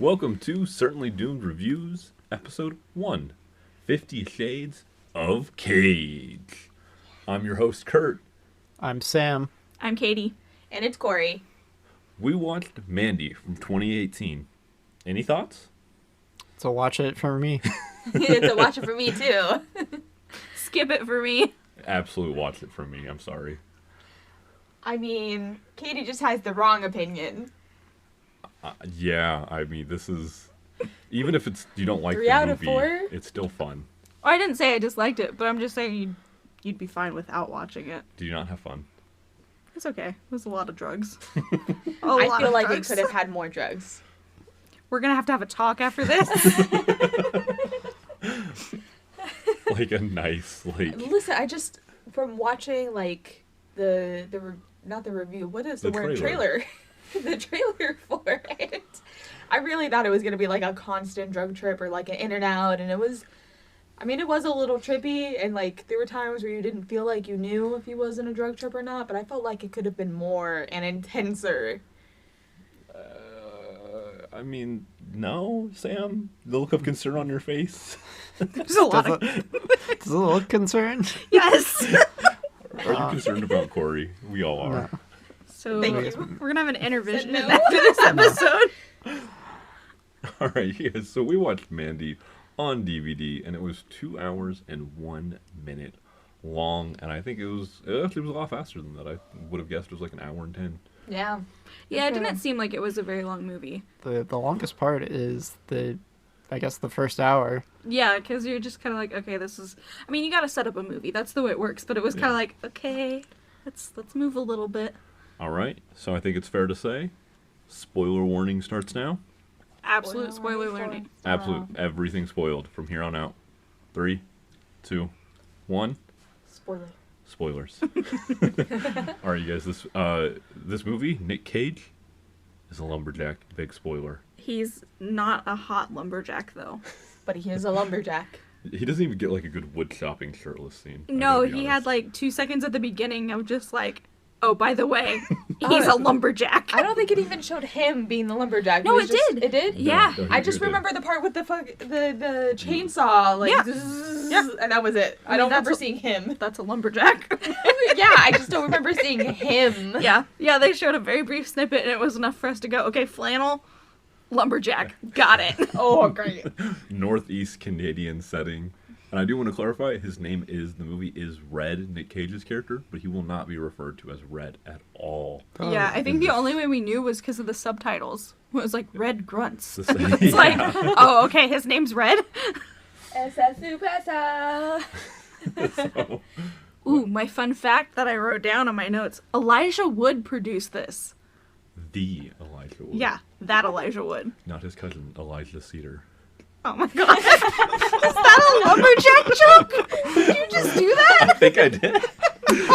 Welcome to Certainly Doomed Reviews, Episode 1, 50 Shades of Cage. I'm your host, Kurt. I'm Sam. I'm Katie. And it's Corey. We watched Mandy from 2018. Any thoughts? So watch it for me. It's a watch it for me, too. Skip it for me. Absolute watch it from me, I'm sorry. I mean, Katie just has the wrong opinion. Yeah, I mean, this is... Even if you don't like 3 the out movie, of 4? it's still fun. I didn't say I disliked it, but I'm just saying you'd be fine without watching it. Do you not have fun? It's okay. There's a lot of drugs. I feel like it could have had more drugs. We're going to have a talk after this. Like a nice, like... Listen, I just, from watching, like, not the review, what is the word? Trailer. The trailer for it. I really thought it was going to be like a constant drug trip or like an in and out, and it was a little trippy, and like there were times where you didn't feel like you knew if he was in a drug trip or not, but I felt like it could have been more and intenser. I mean, no, Sam? The look of concern on your face? There's a lot of... Does it look concerned? Yes! Are you concerned about Corey? We all are. No. So Thank we're you. going to have an intervention No. after this episode. All right, yeah, so we watched Mandy on DVD, and it was 2 hours and 1 minute long, and I think it actually was a lot faster than that. I would have guessed it was like an hour and 10. Yeah. Yeah, it didn't seem like it was a very long movie. The longest part is the first hour. Yeah, because you're just kind of like, okay, this is... I mean, you got to set up a movie. That's the way it works. But it was kind of like, okay, let's move a little bit. All right, so I think it's fair to say, spoiler warning starts now. Absolute spoiler learning. Absolute, everything spoiled from here on out. 3, 2, 1. Spoiler. Spoilers. All right, you guys, this movie, Nick Cage, is a lumberjack. Big spoiler. He's not a hot lumberjack, though. But he is a lumberjack. He doesn't even get like a good wood chopping shirtless scene. No, he had like 2 seconds at the beginning of just like, oh, by the way, he's a lumberjack. I don't think it even showed him being the lumberjack. No, it did. It did? Yeah. No, I just remember the part with the chainsaw, like, Yeah. zzz, Yeah. and that was it. I don't remember seeing him. That's a lumberjack. Yeah, I just don't remember seeing him. Yeah, they showed a very brief snippet, and it was enough for us to go, okay, flannel, lumberjack, got it. Oh, great. Northeast Canadian setting. And I do want to clarify, the movie is Red, Nick Cage's character, but he will not be referred to as Red at all. Yeah, I think the only way we knew was because of the subtitles. It was like Red Grunts. It's It's like, oh, okay, his name's Red? Esa su casa. So, Ooh, my fun fact that I wrote down on my notes. Elijah Wood produced this. the Elijah Wood. Yeah, that Elijah Wood. Not his cousin, Elijah Cedar. Oh my god. Is that a lumberjack joke? Did you just do that? I think I did.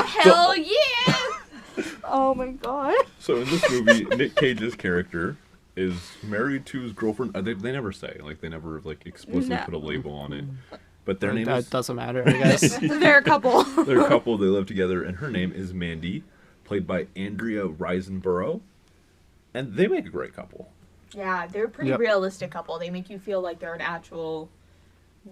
Hell yeah! Oh my god. So in this movie, Nick Cage's character is married to his girlfriend. They never say, like, they never like explicitly No. put a label on it. But their name That is... doesn't matter, I guess. They're a couple. They're a couple, they live together, and her name is Mandy, played by Andrea Riseborough. And they make a great couple. Yeah, they're a pretty Yep. realistic couple. They make you feel like they're an actual,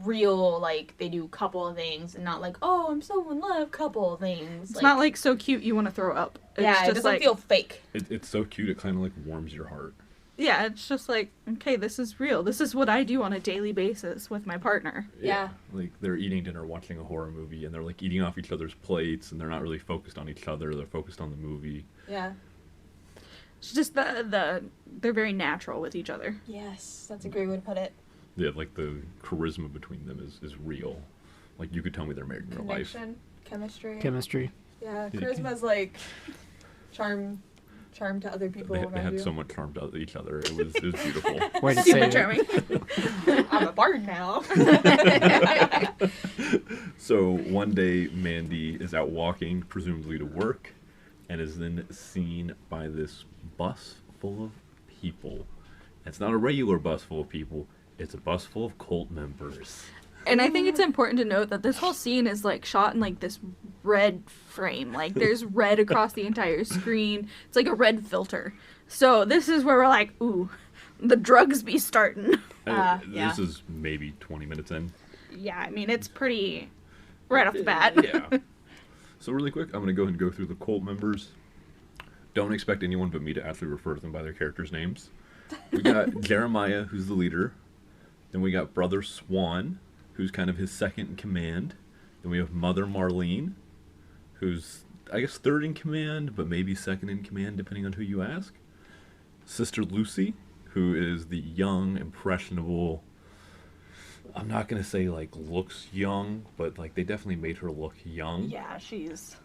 real, like, they do couple things, and not like, oh, I'm so in love couple things. It's not like so cute you want to throw up. It's yeah, it just doesn't like, feel fake. It's so cute, it kind of like warms your heart. yeah, it's just like, okay, this is real. This is what I do on a daily basis with my partner. Yeah. Like, they're eating dinner, watching a horror movie, and they're like eating off each other's plates, and they're not really focused on each other, they're focused on the movie. Yeah. It's just they're very natural with each other. Yes, that's a great way to put it. Yeah, like the charisma between them is real. Like, you could tell me they're married in real life. Connection, chemistry. Chemistry. Yeah, charisma's like charm to other people They around had you. so much charm to each other. It was beautiful. Way to say Super it. charming. I'm a bard now. So one day, Mandy is out walking, presumably to work, and is then seen by this bus full of people. It's not a regular bus full of people. It's a bus full of cult members. And I think it's important to note that this whole scene is like shot in like this red frame. Like there's red across the entire screen. It's like a red filter. So this is where we're like, ooh, the drugs be starting. Yeah. This is maybe 20 minutes in. Yeah, I mean, it's pretty right off the bat. Yeah. So really quick, I'm going to go ahead and go through the cult members. Don't expect anyone but me to actually refer to them by their characters' names. We got Jeremiah, who's the leader. Then we got Brother Swan, who's kind of his second in command. Then we have Mother Marlene, who's, I guess, third in command, but maybe second in command, depending on who you ask. Sister Lucy, who is the young, impressionable... I'm not going to say, like, looks young, but, like, they definitely made her look young. Yeah, she's...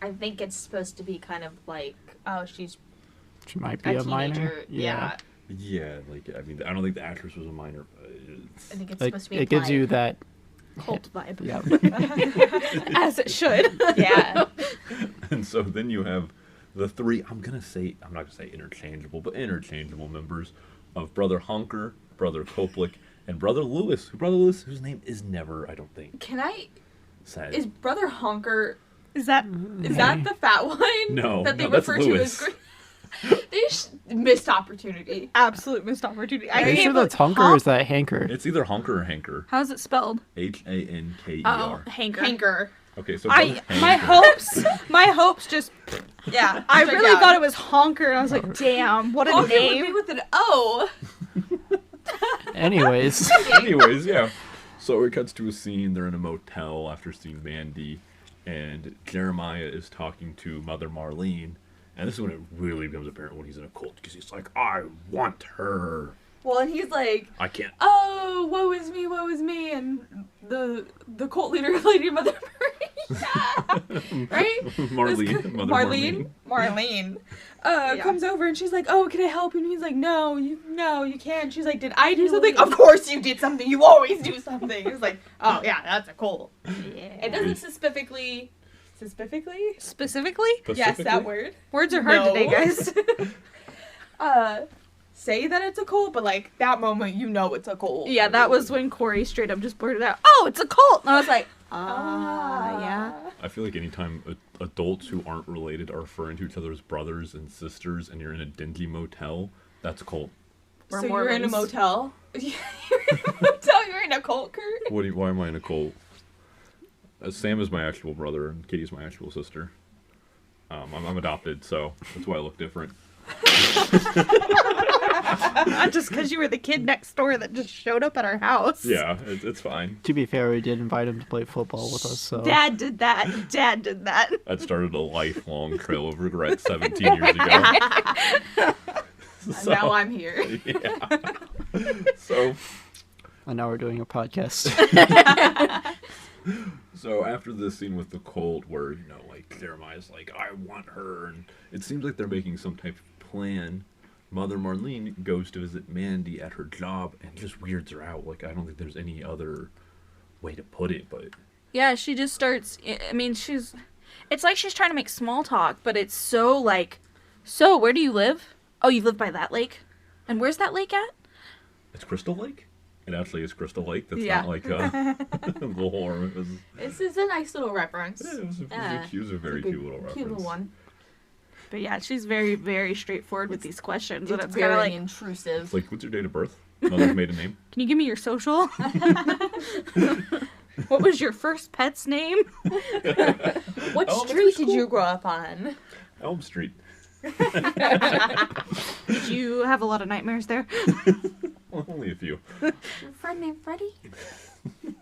I think it's supposed to be kind of like, oh, she's She might be a minor. teenager. Yeah. Yeah, like, I mean, I don't think the actress was a minor, but it's... I think it's Like, supposed to be it gives you that. cult vibe. Yeah. As it should. Yeah. And so then you have the three, I'm not going to say interchangeable, but interchangeable members of Brother Honker, Brother Koplik, and Brother Lewis. Whose name is never, I don't think, said. Is Brother Honker, Is that... is that the fat one? No, That they no, that's refer to Lewis. as... missed opportunity. absolute missed opportunity? Are you can't sure believe- that's Hunker or is that Hanker? It's either Honker or Hanker. How's it spelled? Hanker. Oh, Hanker. Hanker. Okay, so My Hanker. hopes just... Yeah. I straight really down. thought it was Honker, and I was like, damn, what a Honker would name. be with an O. Anyways. Anyways, yeah. So it cuts to a scene. They're in a motel after seeing Mandy, and Jeremiah is talking to Mother Marlene. And this is when it really becomes apparent when he's in a cult, because he's like, I want her. Well, and he's like, I can't. oh, woe is me, and the cult leader, Lady Mother Mary, right? Marlene. Mother Marlene. Marlene, Yeah. comes over and she's like, oh, can I help you? And he's like, no, you can't. She's like, did I do something? Of course you did something. You always do something. It's like, oh yeah, that's a cult. It doesn't specifically. Specifically? Yes, that word. Words are hard No. today, guys. Say that it's a cult, but like that moment, you know it's a cult. Yeah, that was when Corey straight up just blurted out, oh, it's a cult! And I was like, yeah. I feel like anytime adults who aren't related are referring to each other as brothers and sisters, and you're in a dingy motel, that's a cult. We're So you're in a Mormons. motel. You're in a motel. You're in a cult, Kurt. Why am I in a cult? Sam is my actual brother, and Katie's my actual sister. I'm adopted, so that's why I look different. Not just because you were the kid next door that just showed up at our house. Yeah, it's fine. To be fair, we did invite him to play football with us, so. Dad did that. That started a lifelong trail of regret 17 years ago. And now I'm here. Yeah. So And now we're doing a podcast. So after this scene with the cult where, you know, like, Jeremiah's like, I want her, and it seems like they're making some type of plan, Mother Marlene goes to visit Mandy at her job and just weirds her out. Like, I don't think there's any other way to put it, but... Yeah, she just starts, I mean, it's like she's trying to make small talk, but it's so like, so where do you live? Oh, you live by that lake? And where's that lake at? It's Crystal Lake? It actually is Crystal Lake. That's Yeah. not like the whole... It was, This is a nice little reference. yeah, it was a very cute little reference. Cute little one. But yeah, she's very, very straightforward with these questions. And It's it's kind very of like, intrusive. It's like, what's your date of birth? Mother's maiden name? can you give me your social? What was your first pet's name? What Elementary street did school? you grow up on? Elm Street. Did you have a lot of nightmares there? Well, only a few. Your friend named Freddy?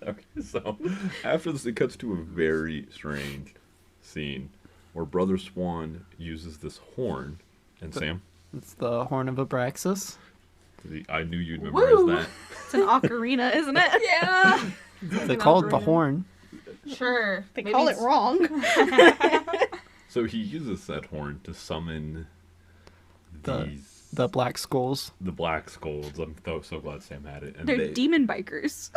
Okay, so after this, it cuts to a very strange scene where Brother Swan uses this horn. And Sam, It's the Horn of Abraxas. I knew you'd memorize Woo! that. It's an ocarina, isn't it? Yeah. They call it the horn. Sure. They Maybe call it it's- wrong. So he uses that horn to summon The Black Skulls. the Black Skulls. I'm so glad Sam had it. And They're demon bikers.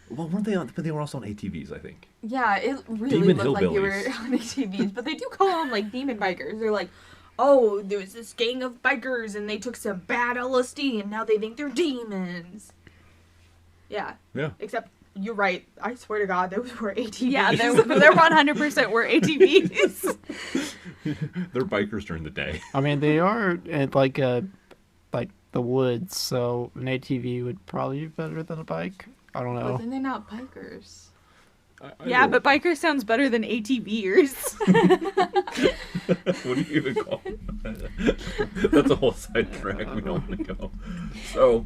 Well, weren't they on? But they were also on ATVs, I think. Yeah, it really Demon looked like you were hillbillies. on ATVs, but they do call them like demon bikers. They're like, oh, there was this gang of bikers and they took some bad LSD and now they think they're demons. Yeah, Yeah. except you're right. I swear to God, those were ATVs. Yeah, they're 100% were ATVs. They're bikers during the day. I mean, they are like the woods, so an ATV would probably be better than a bike. I don't But know. then they're not bikers. Yeah, but biker sounds better than ATVers. What do you even call it? That's a whole side track we don't want to go. So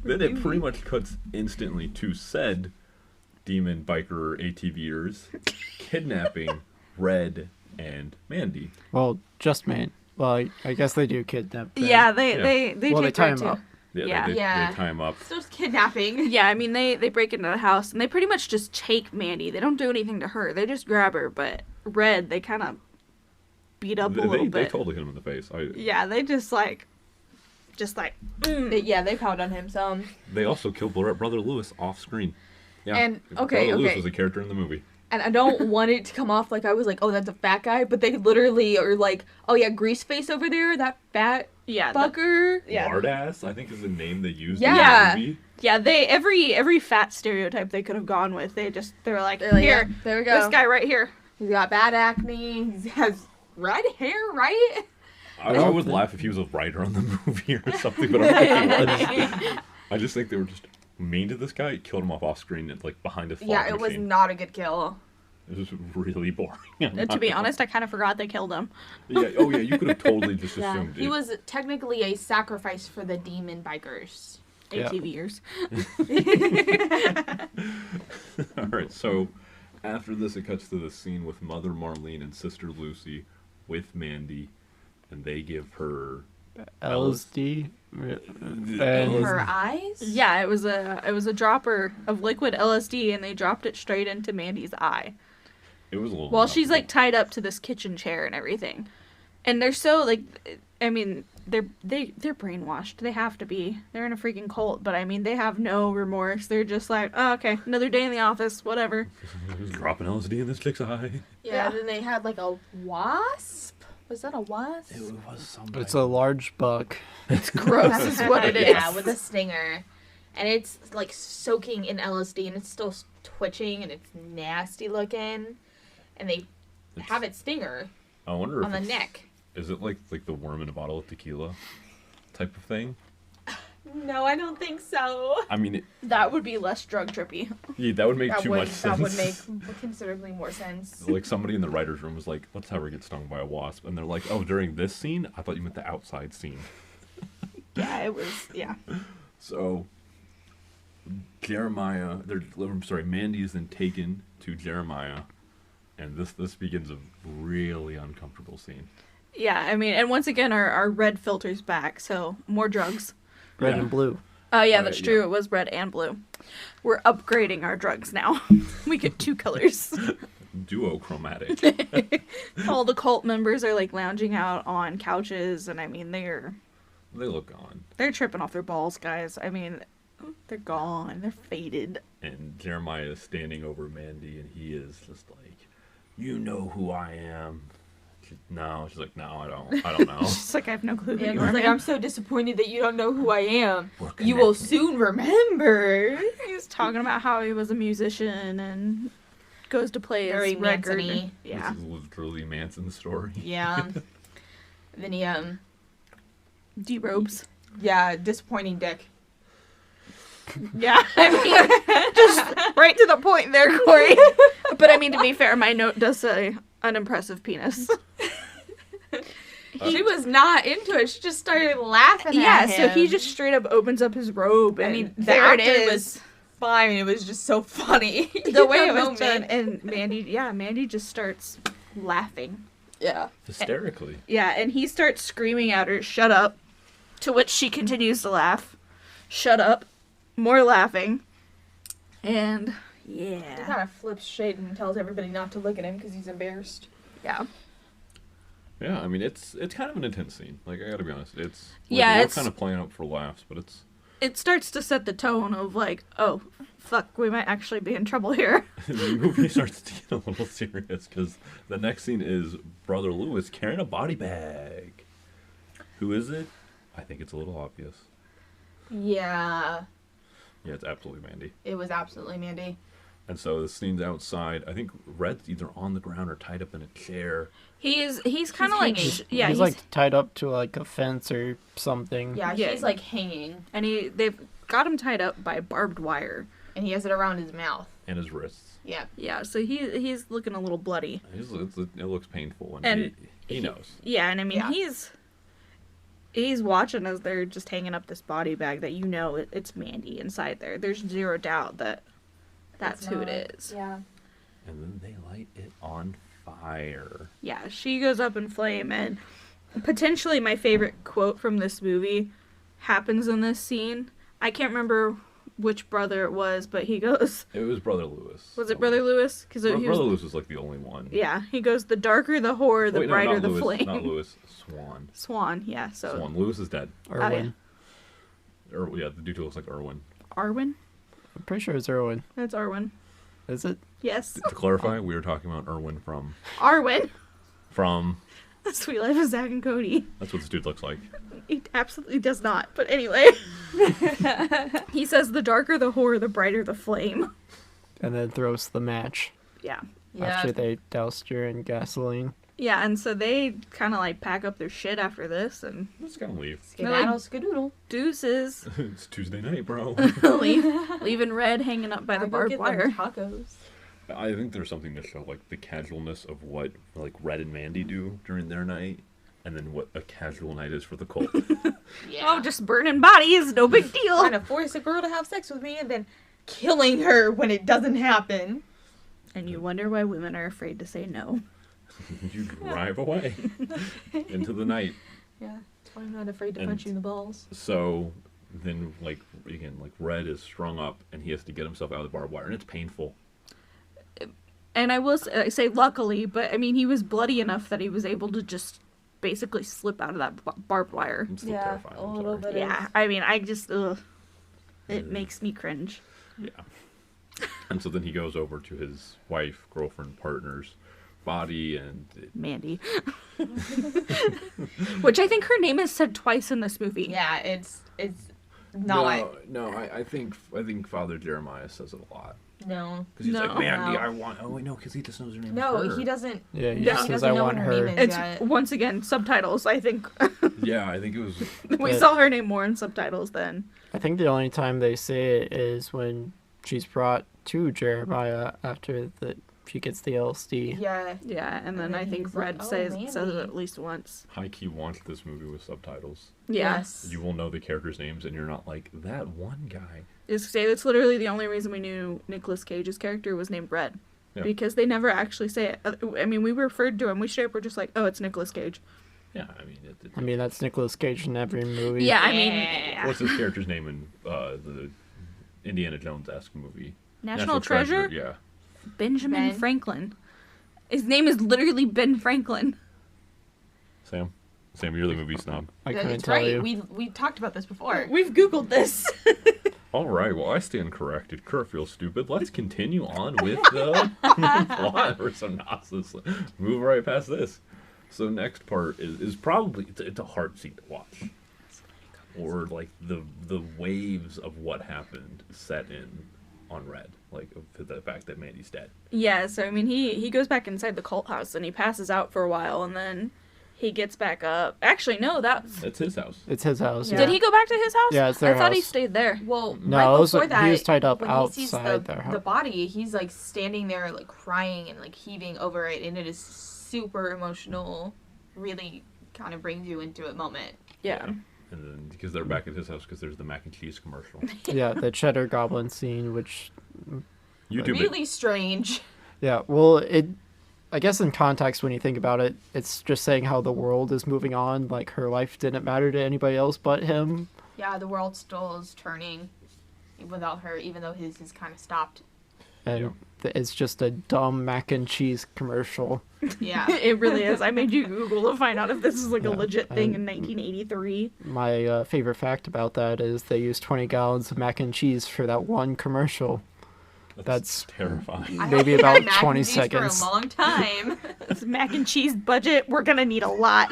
then it pretty much cuts instantly to said demon biker ATVers kidnapping Red and Mandy. Well, just man. Well, I guess they do kidnap them. Yeah, they Well, they take tie her him too. up. Yeah, Yeah. they tie him up. So it's kidnapping. Yeah, I mean they break into the house and they pretty much just take Mandy. They don't do anything to her. They just grab her, but Red they kind of beat up a little They bit. totally hit him in the face. Yeah, they just like. They pound on him some. They also killed Brother Lewis off screen. Yeah, And, okay, Brother Lewis okay. was a character in the movie. And I don't want it to come off like I was like, oh, that's a fat guy. But they literally are like, oh, yeah, grease face over there, that fat Yeah, fucker. yeah. Lardass, I think, is the name they used Yeah. in the movie. Yeah, they every fat stereotype they could have gone with. They were like, They're like, here, yeah, there we go. this guy right here. He's got bad acne. He has red hair, right? I would laugh if he was a writer on the movie or something, but I don't think he was. I just think they were just mean to this guy, killed him off screen, and like behind a fog Yeah, it was machine. not a good kill. It was really boring. And to be honest, I kind of forgot they killed him. Yeah. Oh yeah, you could have totally just assumed He it. was technically a sacrifice for the demon bikers. Yeah. ATVers. All right, so after this, it cuts to the scene with Mother Marlene and Sister Lucy with Mandy, and they give her LSD. In And her eyes? Yeah, it was a dropper of liquid LSD, and they dropped it straight into Mandy's eye. It was a little. Well, she's like tied up to this kitchen chair and everything, and they're so like, I mean, they're brainwashed. They have to be. They're in a freaking cult, but I mean, they have no remorse. They're just like, oh, okay, another day in the office, whatever. dropping LSD in this chick's eye. Yeah, and then they had like a wasp. Was that a wasp? It was something. it's a large bug. It's gross, is what it is. Yeah, with a stinger. And it's like soaking in LSD and it's still twitching and it's nasty looking. And they have it stinger I wonder if on the it's- neck. Is it like the worm in a bottle of tequila type of thing? No, I don't think so. I mean, That would be less drug trippy. yeah, that would make too much sense. That would make considerably more sense. Like somebody in the writer's room was like, let's have her get stung by a wasp. And they're like, oh, during this scene? I thought you meant the outside scene. Yeah, it was. Yeah. So, Mandy is then taken to Jeremiah. And this begins a really uncomfortable scene. Yeah, I mean, and once again, our red filter's back, so more drugs. Red Yeah. and blue. Oh, yeah, Right, that's true. yeah. It was red and blue. We're upgrading our drugs now. We get 2 colors. Duochromatic. All the cult members are like lounging out on couches, and I mean, they're They look gone. tripping off their balls, guys. I mean, they're gone. They're faded. And Jeremiah is standing over Mandy, and he is just like, you know who I am. She's like, no, I don't know. It's like I have no clue who And you he's are. like, man. I'm so disappointed that you don't know who I am. We're You will connected. soon remember. He was talking about how he was a musician and goes to play Very his record. Manson-y. Yeah. This is literally Manson's story. Yeah. Then he, D-robes. yeah, disappointing dick. Yeah, I mean, just right to the point there, Corey. But I mean, to be fair, my note does say unimpressive penis. She was not into it. She just started laughing Yeah, at him. so he just straight up opens up his robe, and I mean, the there it actor is. was fine. It was just so funny. The way it was Moment. done, and Mandy just starts laughing. Yeah. Hysterically. Yeah, and he starts screaming at her, "Shut up!" To which she continues to laugh. "Shut up!" More laughing. And He yeah, kind of flips shit and tells everybody not to look at him because he's embarrassed. yeah. Yeah, I mean, it's kind of an intense scene. Like, I gotta be honest. It's Yeah, we're it's- kind of playing up for laughs, but it's It starts to set the tone of like, oh, fuck, we might actually be in trouble here. the movie starts to get a little serious because the next scene is Brother Lewis carrying a body bag. Who is it? I think it's a little obvious. Yeah. Yeah, it's absolutely Mandy. It was absolutely Mandy. And so the scene's outside. I think Red's either on the ground or tied up in a chair. He's kind of like hanging. He's like tied up to like a fence or something. Yeah, Yeah. he's like hanging, and they've got him tied up by barbed wire. and he has it around his mouth. And his wrists. Yeah. Yeah, so he's looking a little bloody. It looks painful, and, And he knows. Yeah, and I mean Yeah. he's watching as they're just hanging up this body bag that it's Mandy inside there. There's zero doubt that that's who it is. Yeah. And then they light it on fire. Yeah, she goes up in flame, and potentially my favorite quote from this movie happens in this scene. I can't remember which brother it was, but he goes... It was Brother Lewis. Was it Brother Lewis? Because Brother Lewis was like the only one. Yeah, he goes, the darker the whore, the brighter the Lewis, flame. Not Lewis. Swan. Swan, yeah, so... Swan. Lewis is dead. Irwin. Yeah, the dude who looks like Irwin. Arwen? I'm pretty sure it's Irwin. That's Arwen. Is it? Yes. To clarify, we were talking about Irwin Arwen! from... The Sweet Life of Zack and Cody. That's what this dude looks like. He absolutely does not. But anyway. He says, the darker the whore, the brighter the flame. And then throws the match Yeah. after they doused her in gasoline. Yeah, and so they kind of like pack up their shit after this and Let's go leave. Skedaddle, skadoodle. deuces. It's Tuesday night, bro. Leaving Red hanging up by the I go barbed get wire. them tacos. I think there's something to show, like, the casualness of what, like, Red and Mandy do during their night, and then what a casual night is for the cult. Yeah. Oh, just burning bodies, no big deal. Trying to force a girl to have sex with me and then killing her when it doesn't happen. And you wonder why women are afraid to say no. You drive away into the night. Yeah. That's why I'm not afraid to And- punch you in the balls. So then, like, again, like, Red is strung up, and he has to get himself out of the barbed wire, and it's painful. And I will say luckily, but I mean, he was bloody enough that he was able to just basically slip out of that barbed wire. I'm still Yeah, terrified. a I'm little sorry. bit. Yeah, I mean, I just, it makes me cringe. Yeah. And so then he goes over to his wife, girlfriend, partner's body, and Mandy. Which I think her name is said twice in this movie. Yeah, it's not. No, I think Father Jeremiah says it a lot. No. Because he's like, No. Mandy, No. I want... Oh, wait, no, because he just knows her name No, is her. he doesn't. Yeah, he Yeah. just He says, doesn't I know want what her name her. is. It's, Yeah. once again, subtitles, I think. Yeah, I think it was... We But- saw her name more in subtitles then. I think the only time they say it is when she's brought to Jeremiah after she gets the LSD. Yeah. Yeah, and then And I then think he's like, Red "Oh, says it Mandy." at least once. High-key watch this movie with subtitles. Yeah. Yes. You will know the characters' names, and you're not like, that one guy. That's literally the only reason we knew Nicolas Cage's character was named Red. Yeah. Because they never actually say it. I mean, we referred to him. We straight up were just like, oh, it's Nicolas Cage. Yeah, I mean, That's Nicolas Cage in every movie. Yeah, I mean, Yeah. yeah. What's his character's name in the Indiana Jones-esque movie? National Treasure? Yeah. Benjamin Ben? Franklin. His name is literally Ben Franklin. Sam, you're the movie snob. I couldn't It's tell right. you. We talked about this before. We've Googled this. All right, well, I stand corrected. Kurt feels stupid. Let's continue on with the plot or synopsis. Move right past this. So next part is probably it's a hard scene to watch, or like the waves of what happened set in on Red, like of the fact that Mandy's dead. Yeah, so I mean, he goes back inside the cult house and he passes out for a while and then he gets back up. Actually, no, That's his house. It's his house. Yeah. Did he go back to his house? Yeah, it's their I thought he house. stayed there. Well, No, right it was- before he that, was tied up when he sees outside their house. the body, he's like standing there, like crying and like heaving over it, and it is super emotional. Really, kind of brings you into a moment. Yeah. And then because they're back at his house because there's the mac and cheese commercial. Yeah, the Cheddar Goblin scene, which YouTube it. Really strange. yeah, well, I guess in context when you think about it, it's just saying how the world is moving on. Like her life didn't matter to anybody else but him. Yeah, the world still is turning without her, even though his is kind of stopped. And it's just a dumb mac and cheese commercial. Yeah. It really is. I made you Google to find out if this is like a Yeah, legit thing and- in 1983. My favorite fact about that is they used 20 gallons of mac and cheese for that one commercial. That's terrifying. I maybe haven't had about mac and 20 cheese seconds. for a long time. This mac and cheese budget, we're gonna need a lot.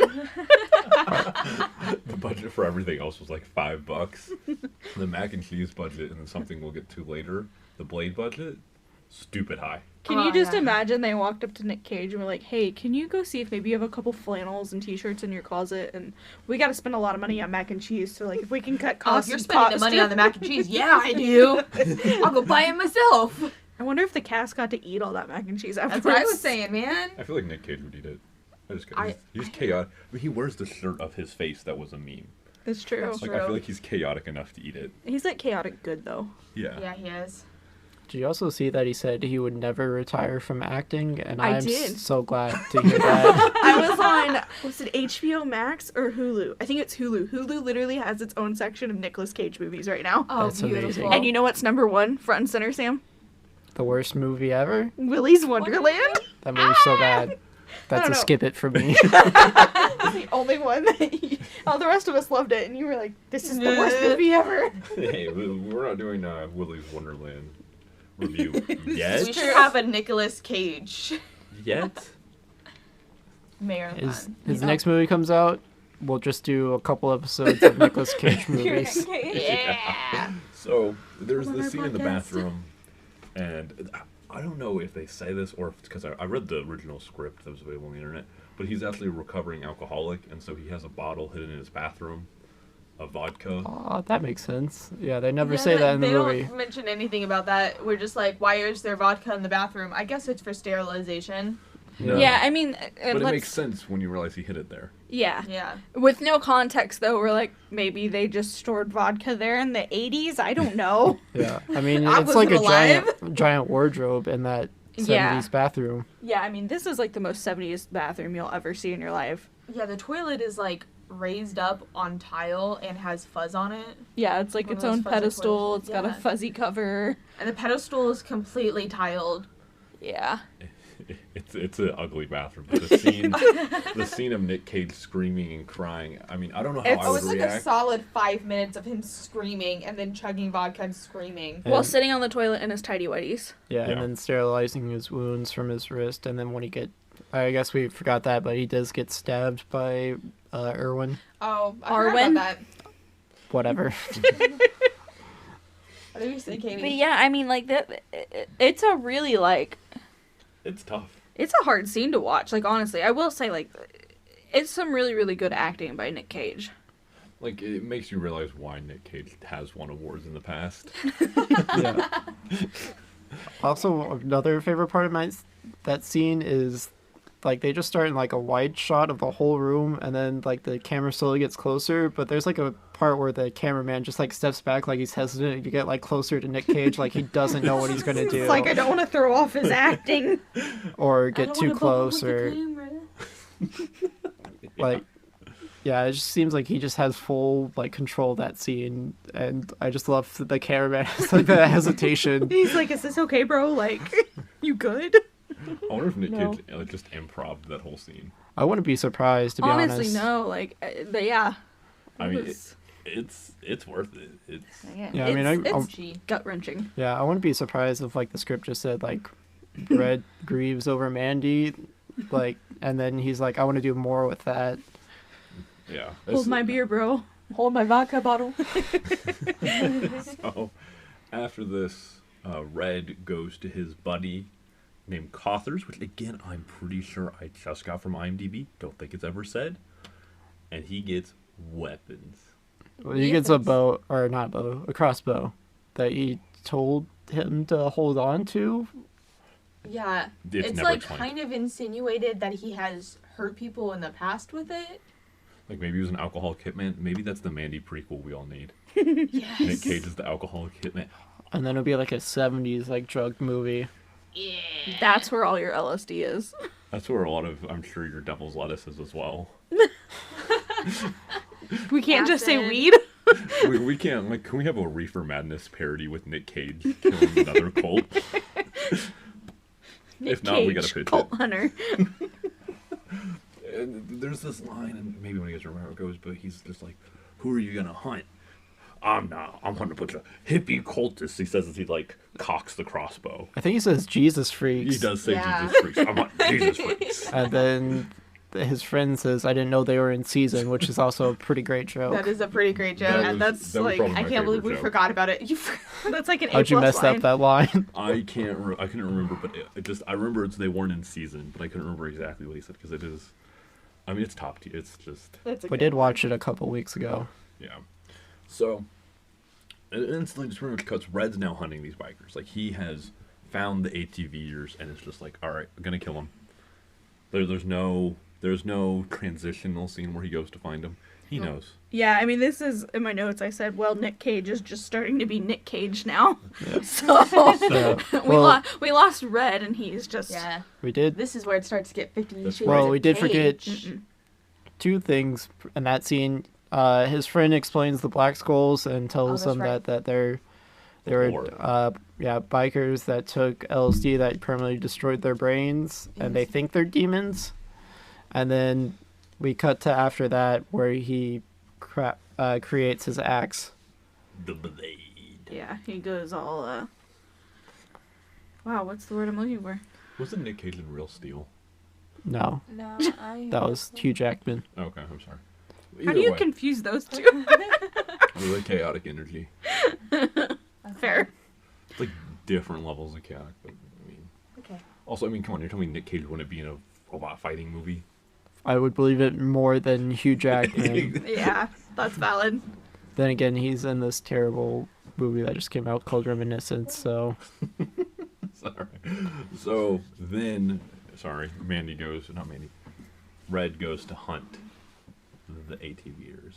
The budget for everything else was like $5. The mac and cheese budget, and then something we'll get to later, the blade budget, stupid high. Can Oh, you just yeah. imagine they walked up to Nick Cage and were like, hey, can you go see if maybe you have a couple flannels and t-shirts in your closet? And we got to spend a lot of money on mac and cheese, so, like, if we can cut Oh, if costs you're and spending the money on the mac and cheese, yeah, I do. I'll go buy it myself. I wonder if the cast got to eat all that mac and cheese afterwards. That's what I was saying, man. I feel like Nick Cage would eat it. He's chaotic. I mean, he wears the shirt of his face that was a meme. It's true. That's Like, true. I feel like he's chaotic enough to eat it. He's, like, chaotic good, though. Yeah. Yeah, he is. Did you also see that he said he would never retire from acting? And I I'm did. so glad to hear that. I was on, was it HBO Max or Hulu? I think it's Hulu. Hulu literally has its own section of Nicolas Cage movies right now. Oh, That's beautiful. amazing. And you know what's number one, front and center, Sam? The worst movie ever? Willy's Wonderland. That movie's so bad. That's a know. skip it for me. That's the only one that all the rest of us loved it, and you were like, this is the worst movie ever. Hey, we're not doing Willy's Wonderland review We yet. should have a Nicolas Cage Yet? marathon. His next movie comes out, we'll just do a couple episodes of Nicolas Cage movies. Yeah. So there's Come on, this our scene in the podcast. bathroom, and I don't know if they say this or if it's because I read the original script that was available on the internet, but he's actually a recovering alcoholic, and so he has a bottle hidden in his bathroom of vodka. Oh, that makes sense. Yeah, they never Yeah, say that in the they movie. don't mention anything about that. We're just like, why is there vodka in the bathroom? I guess it's for sterilization. No. Yeah, I mean, But it makes sense when you realize he hid it there. Yeah. Yeah. With no context, though, we're like, maybe they just stored vodka there in the 80s? I don't know. Yeah, I mean, I it's like a wasn't giant wardrobe in that 70s Yeah. bathroom. Yeah, I mean, this is like the most 70s bathroom you'll ever see in your life. Yeah, the toilet is like raised up on tile and has fuzz on it. Yeah, it's like One its of those own fuzzy pedestal. toilets. It's got a Yeah. fuzzy cover. And the pedestal is completely tiled. Yeah. It's an ugly bathroom. But the scene of Nick Cage screaming and crying. I mean, I don't know how I Oh, would it's like a react. solid 5 minutes of him screaming and then chugging vodka and screaming. While And- sitting on the toilet in his tidy whities. Yeah, Yeah. and then sterilizing his wounds from his wrist, and then when I guess we forgot that, but he does get stabbed by Irwin. Oh, I forgot Arwen? about that. Whatever. I think you said Katie. But yeah, I mean, like, it's a really, like, It's tough. it's a hard scene to watch. Like, honestly, I will say, like, it's some really, really good acting by Nick Cage. Like, it makes you realize why Nick Cage has won awards in the past. Yeah. Also, another favorite part of that scene is, like, they just start in, like, a wide shot of the whole room, and then, like, the camera slowly gets closer, but there's, like, a part where the cameraman just, like, steps back like he's hesitant to get, like, closer to Nick Cage, like he doesn't know what he's gonna do. It's like, I don't want to throw off his acting. or I get don't too wanna bump close, with the or, camera. like, yeah, it just seems like he just has full, like, control of that scene, and I just love the cameraman has, like, that hesitation. He's like, is this okay, bro? Like, you good? I wonder if Nick No. Cage just improv that whole scene. I wouldn't be surprised, to be Honestly, honest. no. Like, but yeah. I mean, was- it's worth it. It's Yeah, I mean, it's Gee. gut-wrenching. Yeah, I wouldn't be surprised if, like, the script just said, like, Red grieves over Mandy, like, and then he's like, I want to do more with that. yeah. Hold my beer, bro. Hold my vodka bottle. So after this, Red goes to his buddy named Cothers, which again I'm pretty sure I just got from IMDb. Don't think it's ever said. And he gets weapons. Well, he gets a bow, or not a bow, a crossbow that he told him to hold on to. Yeah, It's it's never like explained. kind of insinuated that he has hurt people in the past with it. Like maybe he was an alcoholic hitman. Maybe that's the Mandy prequel we all need. Nick Yes. Cage is the alcoholic hitman. And then it'll be like a 70s, like, drug movie. Yeah. That's where all your LSD is. That's where a lot of, I'm sure, your devil's lettuce is as well. We can't just say Acid. weed. We can't, like, can we have a Reefer Madness parody with Nick Cage killing another cult? If not, we gotta pitch Cult it. hunter. And there's this line, and maybe when you guys remember how it goes, but he's just like, who are you gonna hunt? I'm hunting a bunch of hippie cultists, he says as he, like, cocks the crossbow. I think he says Jesus freaks. He does say Yeah. Jesus freaks. I'm hunting Jesus freaks. And then his friend says, "I didn't know they were in season," which is also a pretty great joke. That is a pretty great joke. That And was- that's that was like, probably I my can't believe favorite we joke. forgot about it. That's like an A+ How'd you mess line. up that line? I couldn't remember, but I remember they weren't in season, but I couldn't remember exactly what he said because it is. I mean, it's top tier. It's just That's a We good did one. watch it a couple weeks ago. yeah. So it instantly just pretty much cuts. Red's now hunting these bikers. Like he has found the ATVers, and it's just like, all right, I'm gonna kill them. There's no transitional scene where he goes to find them. He knows. Yeah, I mean, this is in my notes. I said, well, Nick Cage is just starting to be Nick Cage now. So Yeah. we lost Red, and he's just Yeah. We did. This is where it starts to get 50 That's Shades Well, of we did forget Cage. two things in that scene. His friend explains the Black Skulls and tells that's them right. that they were Coeure. bikers that took LSD that permanently destroyed their brains, and they think they're demons. And then we cut to after that where he creates his axe. The blade. yeah, he goes all wow, what's the word I'm looking for? Wasn't Nick Cage in Real Steel? No, No, that was Hugh Jackman. Okay, I'm sorry. How Either do you way, confuse those two? really chaotic energy. Fair. It's like different levels of chaotic, but I mean. Okay. Also, I mean, come on, you're telling me Nick Cage wouldn't be in a robot fighting movie? I would believe it more than Hugh Jackman. Yeah, that's valid. Then again, he's in this terrible movie that just came out called Reminiscence, so Sorry. So then, Red goes to hunt the ATVers.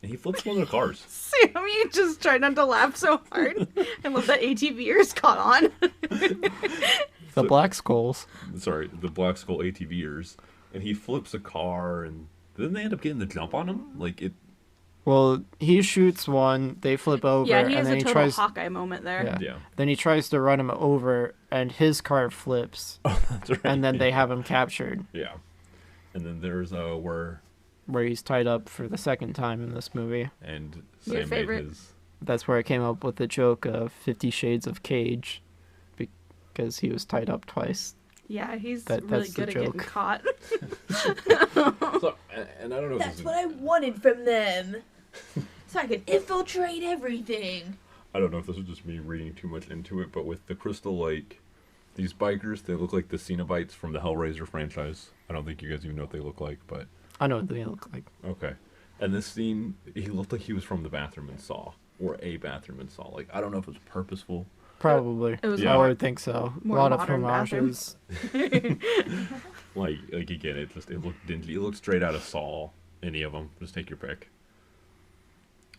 And he flips one of the cars. Sam, you just try not to laugh so hard. I love that ATVers caught on. the Black Skulls. Sorry, the Black Skull ATVers. And he flips a car, and then they end up getting the jump on him. Like, it. Well, he shoots one, they flip over, Yeah, he has and then a he total tries. Hawkeye moment there. Yeah. Yeah. Then he tries to run him over, and his car flips, That's right. and then they have him captured, Yeah. And then there's where. where he's tied up for the second time in this movie. And Your Sam made favorite? his. That's where I came up with the joke of 50 Shades of Cage, because he was tied up twice. Yeah, he's That's really the good at getting joke. caught. So, and I don't know if That's this is. what I wanted from them. So I could infiltrate everything. I don't know if this is just me reading too much into it, but with the Crystal Lake, these bikers, they look like the Cenobites from the Hellraiser franchise. I don't think you guys even know what they look like, but I know what they look like. okay. And this scene, he looked like he was from the bathroom in Saw, or a bathroom in Saw. Like, I don't know if it was purposeful. Probably. It was Yeah. I more, would think so. A more lot of modern bathroom. homages. Like again, it looked dingy. It looked straight out of Saw. Any of them, just take your pick.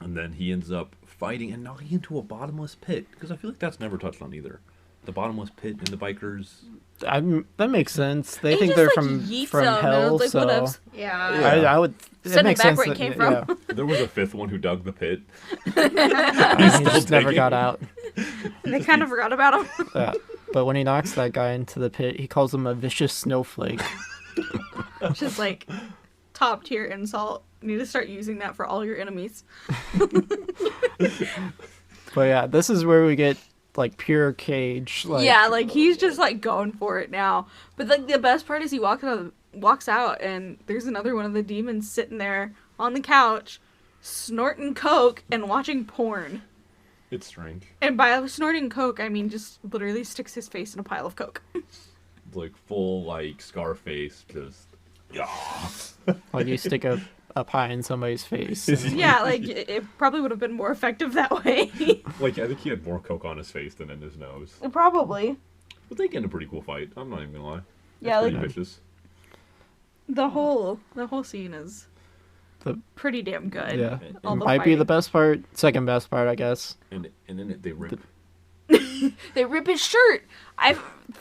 And then he ends up fighting and knocking into a bottomless pit because I feel like that's never touched on either. The bottomless pit and the bikers. That makes sense. They He think just, they're like, from yeets from them, and I hell, was like, so whatevs. Yeah. Yeah. I would. It Send it makes back sense where it that- came yeah, from. There was a fifth one who dug the pit. he just never taking- got out. They kind of forgot about him. Yeah. But when he knocks that guy into the pit, he calls him a vicious snowflake. Just like top tier insult. You need to start using that for all your enemies. But yeah, this is where we get like pure Cage. Like, yeah, like he's just like going for it now. But like the best part is he walks out and there's another one of the demons sitting there on the couch, snorting coke and watching porn. It's strange. And by snorting coke, I mean just literally sticks his face in a pile of coke. Like full like Scarface, just yeah. like you stick a pie in somebody's face. and- Yeah, like it probably would have been more effective that way. Like I think he had more coke on his face than in his nose. Probably. But they get in a pretty cool fight. I'm not even gonna lie. Yeah, Pretty like vicious. the whole scene is The- pretty damn good. yeah, All it the might be the fighting. best part, second best part, I guess. And then they rip. They rip his shirt. I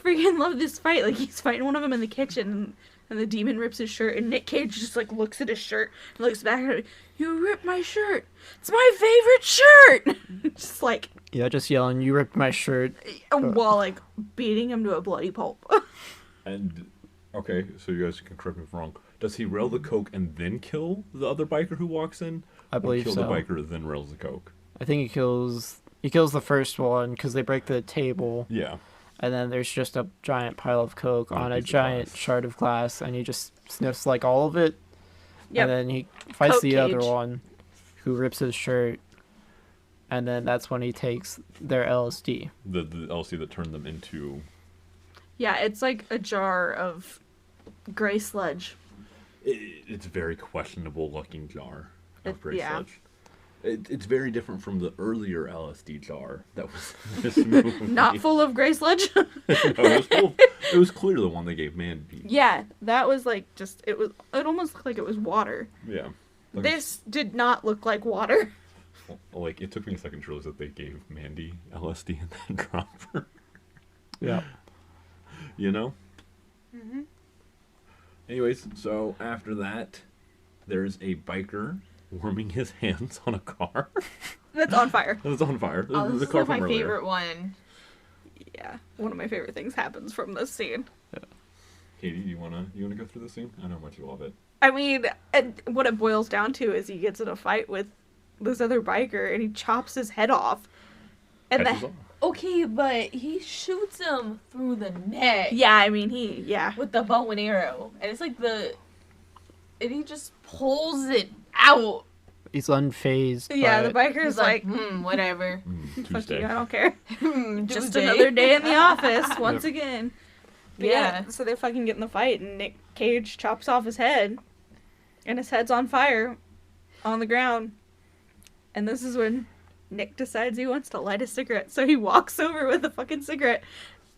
freaking love this fight. Like he's fighting one of them in the kitchen, and the demon rips his shirt, and Nick Cage just like looks at his shirt and looks back at it. You ripped my shirt. It's my favorite shirt. Just like Yeah, just yelling, "You ripped my shirt." while like beating him to a bloody pulp. And okay, so you guys can correct me if I'm wrong. Does he rail the coke and then kill the other biker who walks in? I believe or kill so. the biker then rails the coke. I think he kills the first one because they break the table, Yeah. And then there's just a giant pile of coke On a on a piece of giant glass. shard of glass, and he just sniffs like all of it. Yep. And then he fights Coke the other cage. one, who rips his shirt. And then that's when he takes their LSD. The LC that turned them into. Yeah, it's like a jar of gray sludge. It's a very questionable looking jar of gray yeah. sludge. It's very different from the earlier LSD jar that was in this movie. Not full of gray sludge. No, it was clear the one they gave Mandy. Yeah, that was like just it almost looked like it was water. Yeah. Like, This did not look like water. like it took me a second to realize that they gave Mandy LSD and then dropped her. Yeah. You know? Anyways, so after that, there's a biker warming his hands on a car. That's on fire. It's on fire. Oh, this the is car like my from earlier. favorite one. Yeah, one of my favorite things happens from this scene. Katie, you wanna go through this scene? I know how much you love it. I mean, and what it boils down to is he gets in a fight with this other biker and he chops his head off. And Catches the, on. Okay, but he shoots him through the neck. yeah, I mean with With the bow and arrow. And it's like and he just pulls it out. He's unfazed. yeah, by the it. He's biker's like, whatever. fuck Tuesday. you, I don't care. Just Tuesday. another day in the office once again. But Yeah. so they fucking get in the fight and Nick Cage chops off his head and his head's on fire on the ground. And this is when Nick decides he wants to light a cigarette. So he walks over with a fucking cigarette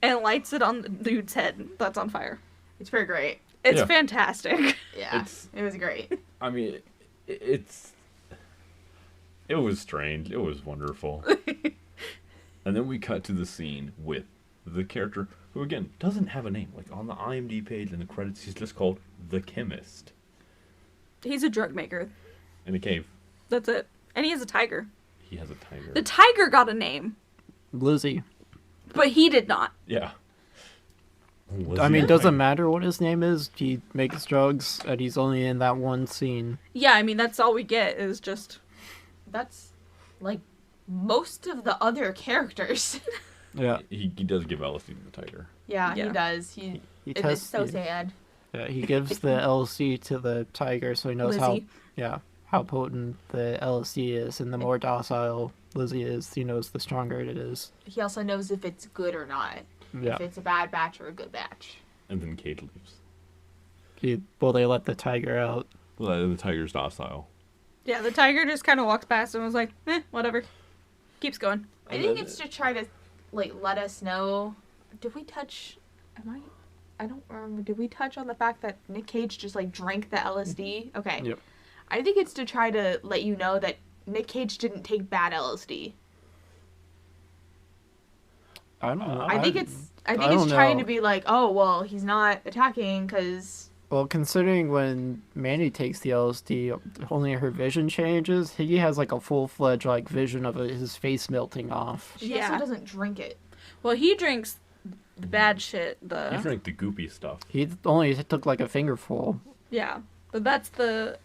and lights it on the dude's head that's on fire. It's pretty great. It's Yeah. fantastic. Yeah. It's- It was great. I mean, it was strange. It was wonderful. And then we cut to the scene with the character who, again, doesn't have a name. Like, on the IMDb page in the credits, he's just called The Chemist. He's a drug maker. In a cave. That's it. And he has a tiger. He has a tiger. The tiger got a name, Lizzie. but he did not. Yeah. I mean, it doesn't matter what his name is. He makes drugs, and he's only in that one scene. Yeah, I mean, that's all we get is just... That's like most of the other characters. Yeah. He does give LSD to the tiger. Yeah, Yeah. he does. He It's tests. so sad. Yeah, he gives the LSD to the tiger, so he knows Lizzie. how potent the LSD is, and the more docile Lizzie is, he knows the stronger it is. He also knows if it's good or not. Yeah. If it's a bad batch or a good batch. And then Cade leaves. They let the tiger out. Well, the tiger's docile. Yeah, the tiger just kind of walks past and was like, whatever. Keeps going. I think it's to try to like let us know. Did we touch? I don't remember. Did we touch on the fact that Nick Cage just like drank the LSD? Okay. Yep. I think it's to try to let you know that Nick Cage didn't take bad LSD. I don't know. I think it's don't trying know. to be like, oh well, he's not attacking because Well, considering when Mandy takes the LSD, only her vision changes. He has like a full-fledged like vision of his face melting off. she Yeah. also doesn't drink it. Well, he drinks the bad shit. He The drank the goopy stuff. He only took like a fingerful yeah, but that's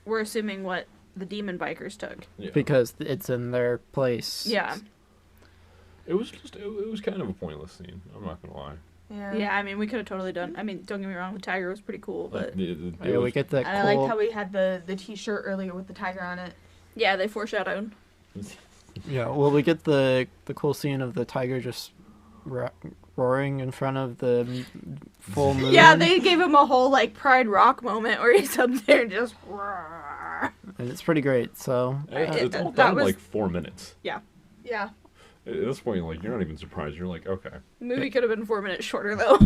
we're assuming what the demon bikers took. Yeah. because it's in their place. Yeah, It was just, it was kind of a pointless scene. I'm not going to lie. Yeah. yeah. I mean, we could have totally done. I mean, don't get me wrong, the tiger was pretty cool, but Yeah, we get that And I cool. liked how we had the T-shirt earlier with the tiger on it. yeah, they foreshadowed. Yeah, well, we get the cool scene of the tiger just roaring in front of the full moon. Yeah, they gave him a whole like Pride Rock moment where he's up there and just. and it's pretty great. So It's all that done in was- like 4 minutes. Yeah. At this point, like, you're not even surprised. You're like, okay. The movie could have been 4 minutes shorter though.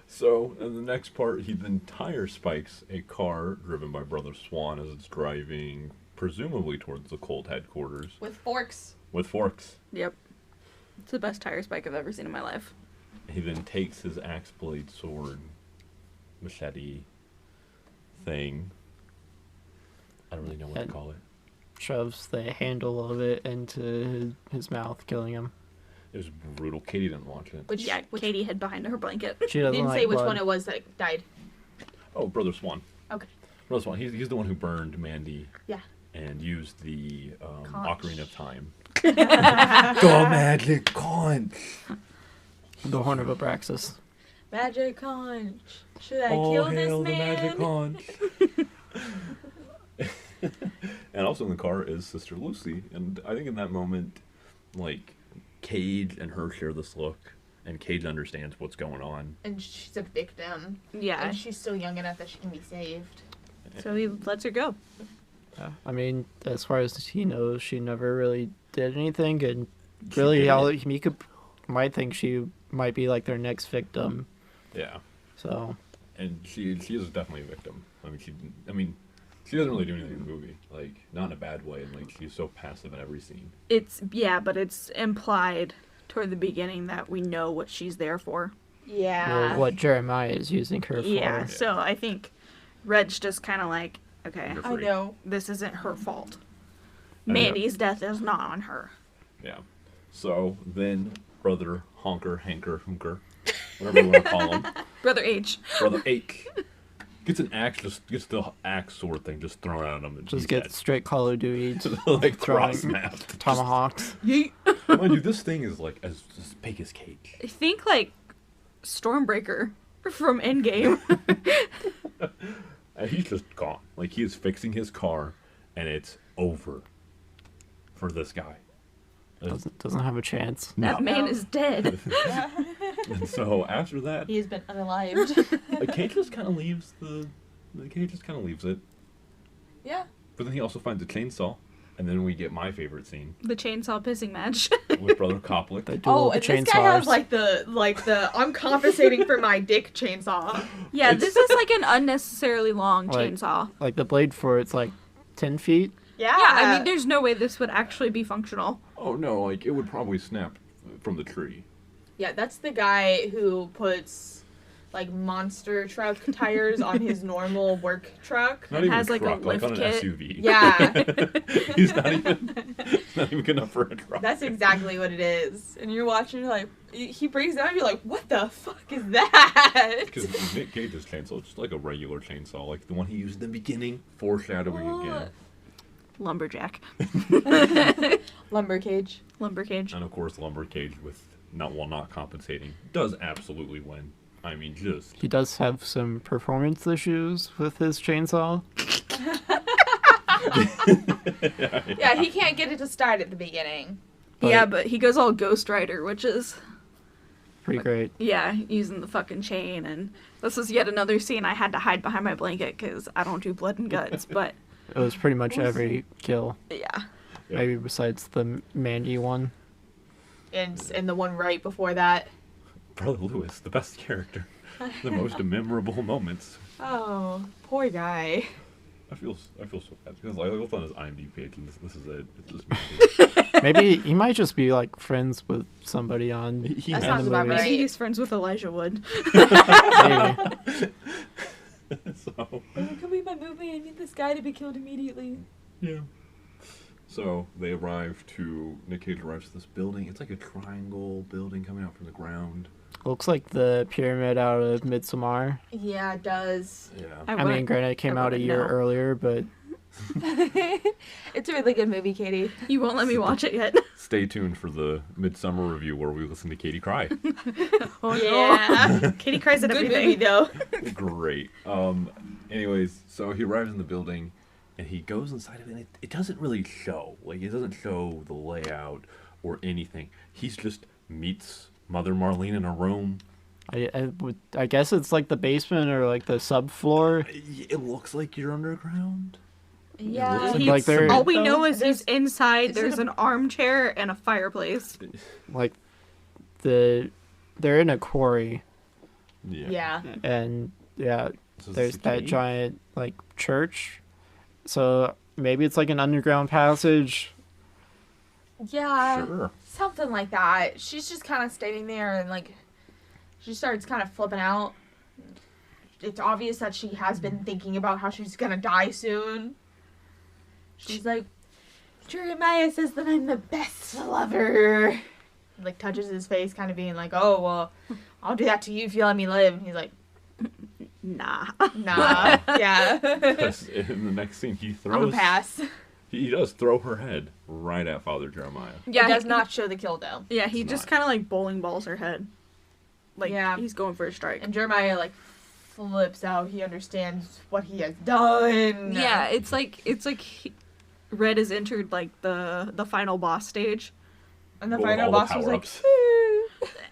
So, in the next part, he then tire spikes a car driven by Brother Swan as it's driving, presumably towards the cult headquarters, With forks. with forks. Yep, it's the best tire spike I've ever seen in my life. He then takes his axe blade sword, machete thing. I don't really know what to And- call it. shoves the handle of it into his mouth, killing him. It was brutal. Katie didn't watch it. Which Yeah, Katie hid behind her blanket. She doesn't didn't like say which blood. one it was that died. Oh, Brother Swan. Okay. Brother Swan. He's the one who burned Mandy. Yeah. And used the Conch. Ocarina of Time. Go, Madly, conch! The Horn of Abraxas. Magic conch. Should I kill this man? And also in the car is Sister Lucy, and I think in that moment, like, Cage and her share this look, and Cage understands what's going on. And she's a victim. Yeah. And she's still young enough that she can be saved. So he lets her go. Yeah. I mean, as far as he knows, she never really did anything, and She really, didn't. he might think she might be like their next victim. Yeah. So. And she is definitely a victim. She doesn't really do anything in the movie. Like, not in a bad way, and like she's so passive in every scene. But it's implied toward the beginning that we know what she's there for. Yeah. Well, what Jeremiah is using her for. Yeah, so I think Red's just kind of like, okay, You're I free. know. this isn't her fault. I know. Mandy's death is not on her. Yeah. So then, Brother Honker, Hanker, Hunker, whatever you want to call him, Brother H. Brother H, gets an axe, just gets the axe sword thing just thrown at him, and Just he's get dead. straight Call of Duty Like throwing cross snapped. tomahawks. Mind you, this thing is like as big as Cage. I think like Stormbreaker from Endgame. And he's just gone. Like, he is fixing his car, and it's over for this guy. Doesn't have a chance. That man is dead. And so after that, He has been unalived. Cage just kind of leaves Cage just kind of leaves it. Yeah. But then he also finds a chainsaw, and then we get my favorite scene The chainsaw pissing match. with Brother Koplik. They duel Oh, the and this guy has chainsaws. like the I'm compensating for my dick chainsaw. Yeah, It's- this is like an unnecessarily long Like- chainsaw. Like the blade for it's like 10 feet. Yeah. Yeah, I mean, there's no way this would actually be functional. Oh no, like it would probably snap from the tree. Yeah, that's the guy who puts like monster truck tires on his normal work truck. Not It even has, a like, a truck, like on lift an kit. SUV. Yeah. He's not even good enough for a truck. That's exactly what it is. And you're watching, you're like, he brings it out, you're like, what the fuck is that? Because Nick Cage's chainsaw is just like a regular chainsaw, like the one he used in the beginning, foreshadowing again. Lumberjack. Lumber cage. Lumbercage. And of course, Lumber Cage, with not compensating, does absolutely win. I mean, just He does have some performance issues with his chainsaw. Yeah, he can't get it to start at the beginning. Yeah, but he goes all Ghost Rider, which is, Pretty great. yeah, using the fucking chain. And this is yet another scene I had to hide behind my blanket because I don't do blood and guts. But It was pretty much every kill, yeah. Yeah. maybe besides the Mandy one. And the one right before that. Brother Lewis, the best character, the most memorable moments. Oh, poor guy. I feel so bad because I looked on his IMDb page and this is it. It's just Maybe he might just be like friends with somebody on He That in sounds the about movies. Maybe right. he's friends with Elijah Wood. Maybe. so Come be my movie. I need this guy to be killed immediately. yeah. So they arrive to Nick Cage arrives to this building. It's like a triangle building coming out from the ground. Looks like the pyramid out of Midsommar. Yeah, it does. Yeah. I mean, wouldn't- granted, it came I out a wouldn't year know. earlier, but It's a really good movie, Katie. You won't let me watch it yet. Stay tuned for the Midsummer review where we listen to Katie cry. Oh, Yeah. Katie cries at Good everything. movie, though. Great. Anyways, so he arrives in the building and he goes inside of it. And it doesn't really show. Like, it doesn't show the layout or anything. He's just meets Mother Marlene in a room. I guess it's like the basement or like the subfloor. It looks like you're underground. Yeah. looks Like they're- All we know is There's- he's inside. is it There's a- an armchair and a fireplace. Like they're in a quarry, Yeah. and yeah, So is there's this a that cave? giant like church. So maybe it's like an underground passage. Yeah. Sure. Something like that. She's just kind of standing there and, like, she starts kind of flipping out. It's obvious that she has been thinking about how she's gonna die soon. She's like, Jeremiah says that I'm the best lover. Like, touches his face, kind of being like, oh, well, I'll do that to you if you let me live. And he's like, Nah. nah. Yeah. 'Cause in the next scene, he I'm a throws. pass. He does throw her head right at Father Jeremiah. Yeah, Yeah, it does not show the kill, though. Yeah, he It's just not. kind of like bowling balls her head. Like, Yeah. he's going for a strike. And Jeremiah, like, flips out. He understands what he has done. Yeah, it's like Red has entered, like, the final boss stage. And the With final all the boss was like, power-ups.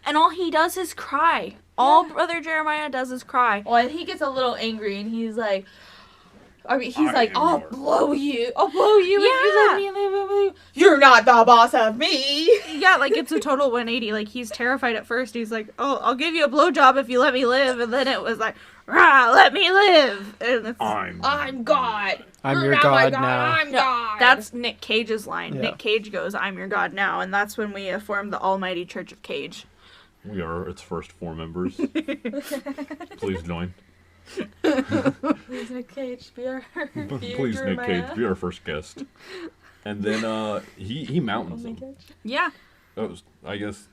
And all he does is cry. All Brother Jeremiah does is cry. well, and he gets a little angry, and he's like, he's like, am I'll yours." blow you if you Yeah. let me live with you. You're not the boss of me. Yeah, like, it's a total 180. Like, he's terrified at first. He's like, oh, I'll give you a blowjob if you let me live. And then it was like, rah, let me live. And it's, I'm God. I'm You're your not my God now. I'm God. that's Nick Cage's line. Yeah. Nick Cage goes, I'm your God now. And that's when we formed the Almighty Church of Cage. We are its first 4 members. Please join. Please, Nick Cage, be our Please, Nick Cage, be our first guest. And then he mountains him. Yeah. That was, I guess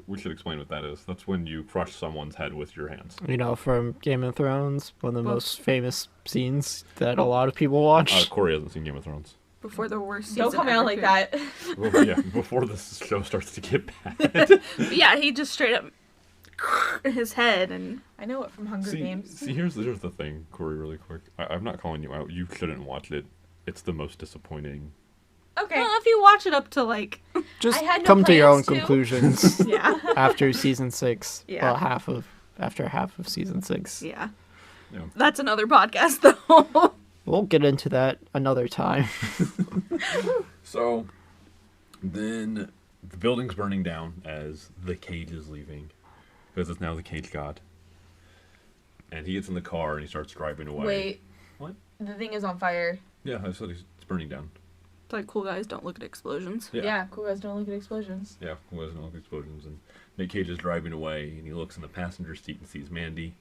we should explain what that is. That's when you crush someone's head with your hands. You know, from Game of Thrones, one of the most famous scenes that a lot of people watch. Corey hasn't seen Game of Thrones. Before the worst season Don't come ever out like could. that. Well, yeah, before this show starts to get bad. Yeah, he just straight up his head and I know it from Hunger Games. See, here's the thing, Corey, really quick. I'm not calling you out. You shouldn't watch it. It's the most disappointing. Okay. well, if you watch it up to like Just I had no come to your own plans to. conclusions yeah. after season 6. Yeah. Well, after half of season 6. Yeah. Yeah. That's another podcast though. We'll get into that another time. So, then the building's burning down as the cage is leaving. Because it's now the cage god. And he gets in the car and he starts driving away. Wait. What? The thing is on fire. Yeah, I said it's burning down. It's like, cool guys don't look at explosions. Yeah, cool guys don't look at explosions. Yeah, it wasn't all explosions. And Nick Cage is driving away, and he looks in the passenger seat and sees Mandy.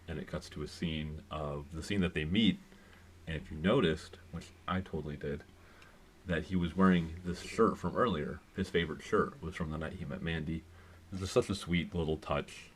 And it cuts to a scene of the scene that they meet. And if you noticed, which I totally did, that he was wearing this shirt from earlier. His favorite shirt was from the night he met Mandy. This is such a sweet little touch.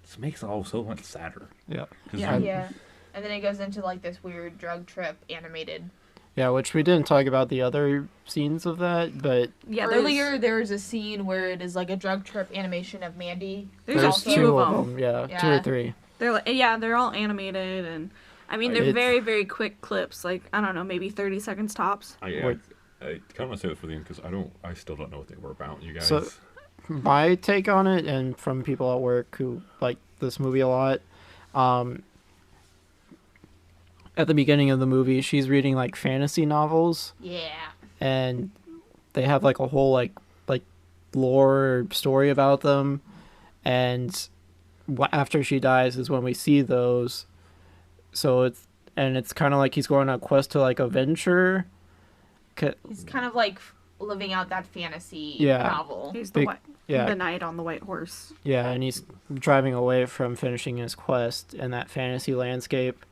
This makes it all so much sadder. Yeah. 'Cause Yeah. you- Yeah. And then it goes into like this weird drug trip animated. Yeah, which we didn't talk about the other scenes of that, but Yeah, Earlier there was a scene where it is like a drug trip animation of Mandy. There's there's a few two of of them. Yeah, 2 or Yeah. 3. They're like, yeah, they're all animated, and I mean they're It's- very, very quick clips. Like, I don't know, maybe 30 seconds tops. I kind of want to say this for the end because I still don't know what they were about, you guys. So- My take on it, and from people at work who like this movie a lot, at the beginning of the movie, she's reading like fantasy novels, Yeah. and they have like a whole like lore or story about them, and after she dies is when we see those. So it's kind of like he's going on a quest to like avenge her. He's kind of like living out that fantasy Yeah. novel. He's the Big- white, Yeah, the knight on the white horse. yeah, and he's driving away from finishing his quest in that fantasy landscape.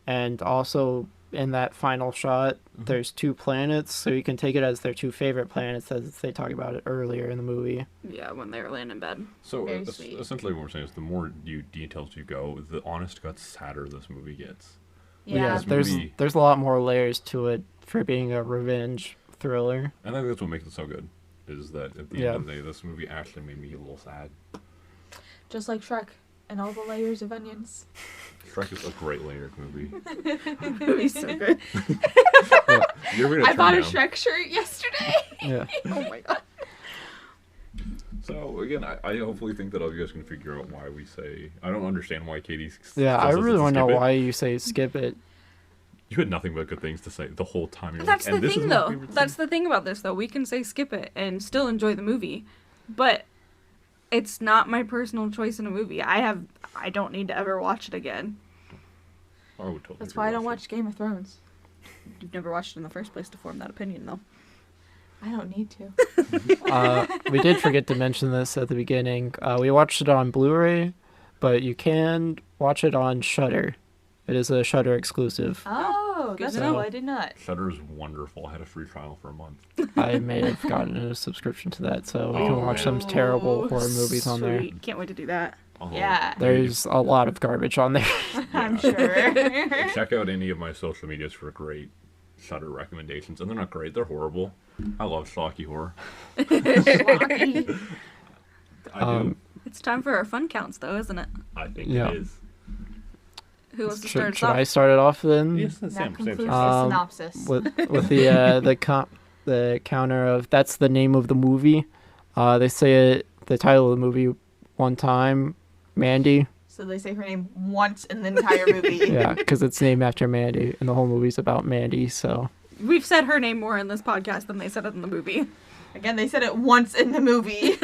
And also in that final shot, there's 2 planets, so you can take it as their 2 favorite planets, as they talk about it earlier in the movie. Yeah, when they were laying in bed. So Very sweet. essentially what we're saying is the more details you go, the honest to God sadder this movie gets. Yeah. This there's movie- there's a lot more layers to it for being a revenge thriller. And I think that's what makes it so good, is that at the Yeah. end of the day, this movie actually made me a little sad. Just like Shrek and all the layers of onions. Shrek is a great layered movie. Movie's so good. You're gonna I turn bought a down. Shrek shirt yesterday. Yeah. Oh my god. So again, I hopefully think that all you guys can figure out why we say. I don't understand why Katie. Yeah, I tells us really to want to know skip it. why you say skip it. You had nothing but good things to say the whole time. You're That's like, the "And this thing, is my though. favorite That's thing." the thing about this, though. We can say skip it and still enjoy the movie, but it's not my personal choice in a movie. I don't need to ever watch it again. I would totally That's why I don't rewatch watch Game of Thrones. You've never watched it in the first place to form that opinion, though. I don't need to. We did forget to mention this at the beginning. We watched it on Blu-ray, but you can watch it on Shudder. It is a Shudder exclusive. Oh, Good that's to cool. know. I did not. it. Shudder's wonderful. I had a free trial for a month. I may have gotten a subscription to that, so we can Oh, watch man. some terrible horror movies on there. Sweet. Can't wait to do that. Oh, Yeah. There's a lot of garbage on there. I'm sure. Check out any of my social medias for great Shudder recommendations, and they're not great. They're horrible. I love schlocky horror. I do. It's time for our fun counts, though, isn't it? I think Yeah. it is. Who wants to start us Should off? I start it off then? Yes, That Sam. concludes the Um, synopsis. With the counter of that's the name of the movie. They say it, the title of the movie one time, Mandy. So they say her name once in the entire movie. Yeah, because it's named after Mandy, and the whole movie's about Mandy. So We've said her name more in this podcast than they said it in the movie. Again, they said it once in the movie.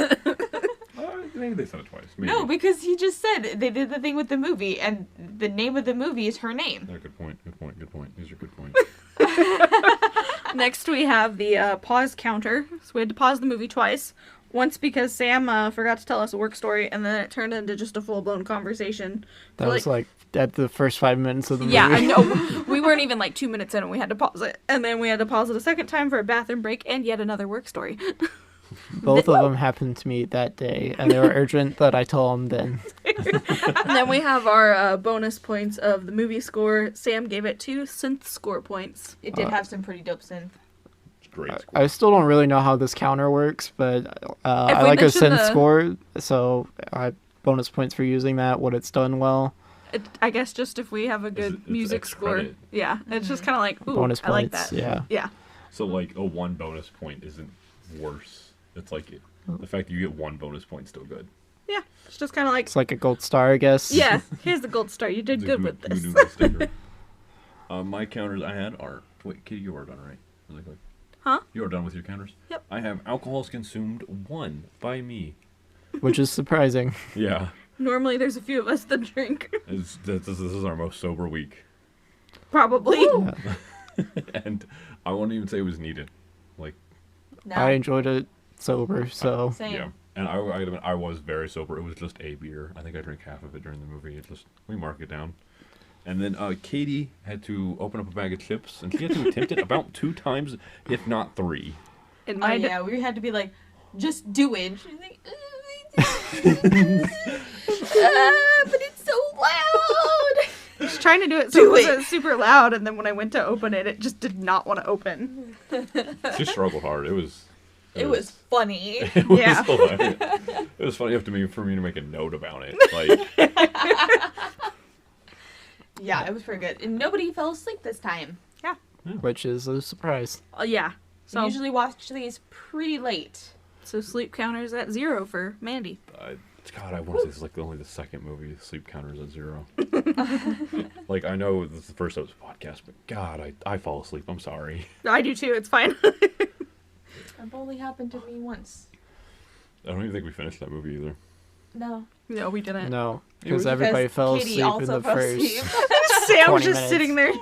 Maybe they said it twice. Maybe. No, because he just said they did the thing with the movie, and the name of the movie is her name. Yeah, good point. These are good points. Next, we have the pause counter. So we had to pause the movie twice. Once because Sam forgot to tell us a work story, and then it turned into just a full-blown conversation. that was like at the first 5 minutes of the movie. Yeah, I know. We weren't even like 2 minutes in and we had to pause it. And then we had to pause it a second time for a bathroom break and yet another work story. Both of them happened to me that day, and they were urgent that I tell them then. And then we have our bonus points of the movie score. Sam gave it 2 synth score points. It did have some pretty dope synth. It's great. I still don't really know how this counter works, but I we like a mention synth the- score, so I bonus points for using that when it's done well. I guess just if we have a good it's music extra score. credit. Yeah, it's just kind of like, ooh, Bonus I like points, that. yeah. Yeah. So like a 1 bonus point isn't worse. It's like the fact that you get 1 bonus point still good. Yeah, it's just kind of like, It's like a gold star, I guess. yeah, here's the gold star. You did It's a good with this. Google sticker. My counters I had are... Wait, Kitty, you are done, right? Really quick. Huh? You are done with your counters? Yep. I have alcohols consumed 1 by me. Which is surprising. Yeah. Normally there's a few of us that drink. This is our most sober week. Probably. And I won't even say it was needed. Like, No. I enjoyed it sober, so Same. yeah. And I was very sober. It was just a beer. I think I drank half of it during the movie. We mark it down. And then Katie had to open up a bag of chips, and she had to attempt it about 2 times, if not 3. In Oh my yeah, we had to be like, just do it. She's like, but it's so loud. I was trying to do it so it Do it. wasn't super loud, and then when I went to open it, it just did not want to open. She struggled hard. It was funny. It was Yeah. hilarious. It was funny for me to make a note about it. Like, Yeah, it was pretty good. And nobody fell asleep this time. which is a surprise. Yeah. So So, usually watch these pretty late. so sleep counters at 0 for Mandy. God, I want to say this is like only the second movie. Sleep counters at 0. Like, I know this is the first episode podcast, but God, I fall asleep. I'm sorry. I do too. It's fine. That only happened to me once. I don't even think we finished that movie either. No. No, we didn't. No, It was because everybody Because fell Katie asleep in also the fell first. asleep. Sam was 20 just minutes. sitting there,